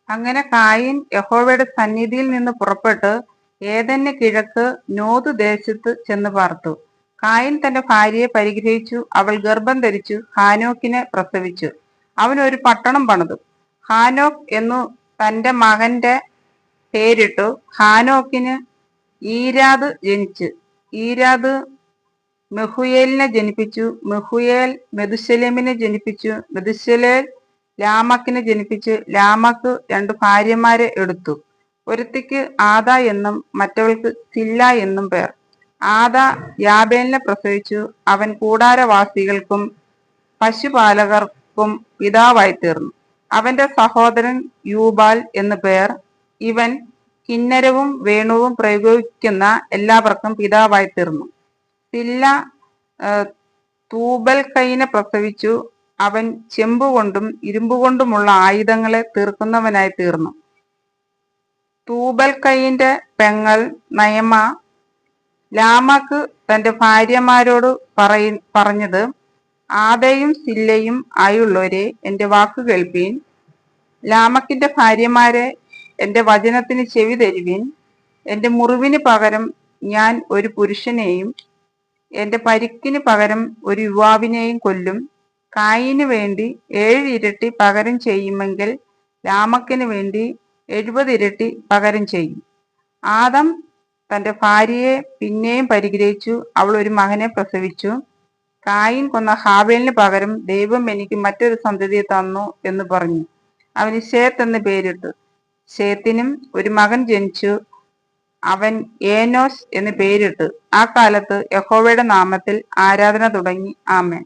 അങ്ങനെ കായീൻ യഹോവയുടെ സന്നിധിയിൽ നിന്ന് പുറപ്പെട്ട് ഏദെന് കിഴക്ക് നോദ് ദേശത്ത് ചെന്ന് പാർത്തു. കായീൻ തന്റെ ഭാര്യയെ പരിഗ്രഹിച്ചു. അവൾ ഗർഭം ധരിച്ചു ഹാനോക്കിനെ പ്രസവിച്ചു. അവൻ ഒരു പട്ടണം പണിതു, ഹാനോക്ക് എന്നു തന്റെ മകന്റെ പേരിട്ടു. ഹാനോക്കിന് ഈരാദ് ജനിച്ചു. ഈരാദ് മെഹുയേലിനെ ജനിപ്പിച്ചു. മെഹുയേൽ മെതുശലേമിനെ ജനിപ്പിച്ചു. മെതുശലേൽ ലാമക്കിനെ ജനിപ്പിച്ചു. ലാമക്ക് 2 ഭാര്യമാരെ എടുത്തു. ഒരുത്തിക്ക് ആദ എന്നും മറ്റവൾക്ക് സില്ല എന്നും പേർ. ആദ യാബേലിനെ പ്രസവിച്ചു. അവൻ കൂടാരവാസികൾക്കും പശുപാലകർക്കും പിതാവായി തീർന്നു. അവന്റെ സഹോദരൻ യൂബാൽ എന്നു പേർ. ഇവൻ കിന്നരവും വേണുവും പ്രയോഗിക്കുന്ന എല്ലാവർക്കും പിതാവായി തീർന്നു. സില്ല തൂബൽക്കയിനെ പ്രസവിച്ചു. അവൻ ചെമ്പുകൊണ്ടും ഇരുമ്പുകൊണ്ടുമുള്ള ആയുധങ്ങളെ തീർക്കുന്നവനായി തീർന്നു. തൂബൽക്കയിന്റെ പെങ്ങൾ നയമ. ലാമക്ക് തന്റെ ഭാര്യമാരോട് പറഞ്ഞത്, ആദയും സില്ലയും ആയുള്ളവരെ, എന്റെ വാക്കു കേൾപ്പീൻ. ലാമക്കിന്റെ ഭാര്യമാരെ, എന്റെ വചനത്തിന് ചെവി തരുവിൻ. എന്റെ മുറിവിന് പകരം ഞാൻ ഒരു പുരുഷനെയും എന്റെ പരിക്കിന് പകരം ഒരു യുവാവിനെയും കൊല്ലും. കായീന് വേണ്ടി 7 ഇരട്ടി പകരം ചെയ്യുമെങ്കിൽ ലാമക്കിന് വേണ്ടി 70 ഇരട്ടി പകരം ചെയ്യും. ആദം തന്റെ ഭാര്യയെ പിന്നെയും പരിഗ്രഹിച്ചു. അവൾ ഒരു മകനെ പ്രസവിച്ചു. കായീൻ കൊന്ന ഹാബേലിന് പകരം ദൈവം എനിക്ക് മറ്റൊരു സന്തതിയെ തന്നു എന്ന് പറഞ്ഞു. അവന് ശേത്ത് എന്ന് പേരിട്ടു. ശേത്തിനും ഒരു മകൻ ജനിച്ചു. അവൻ ഏനോസ് എന്ന് പേരിട്ടു. ആ കാലത്ത് യഹോവയുടെ നാമത്തിൽ ആരാധന തുടങ്ങി. ആമേൻ.